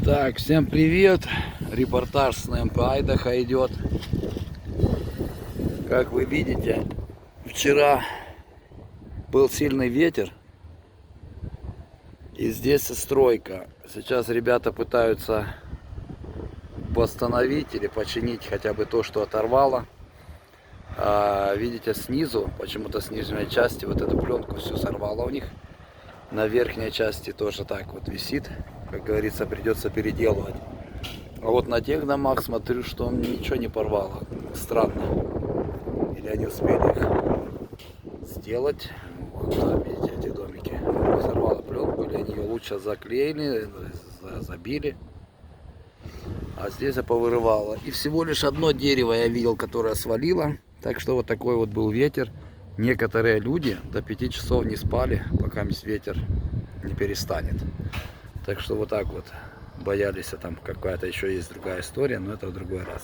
Так, всем привет! Репортаж с НМП Айдаха идет. Как вы видите, вчера был сильный ветер, и здесь стройка. Сейчас ребята пытаются восстановить или починить хотя бы то, что оторвало. Видите, снизу, почему-то с нижней части, вот эту пленку все сорвало у них. На верхней части тоже так вот висит. Как говорится, придется переделывать. А вот на тех домах смотрю, что ничего не порвало. Странно. Или они успели их сделать. Вот, да, видите, эти домики. Сорвало пленку, или они ее лучше заклеили, забили. А здесь я повырывало. И всего лишь одно дерево я видел, которое свалило. Так что вот такой вот был ветер. Некоторые люди до 5 часов не спали, пока ветер не перестанет. Так что вот так вот боялись, а там какая-то еще есть другая история, но это в другой раз.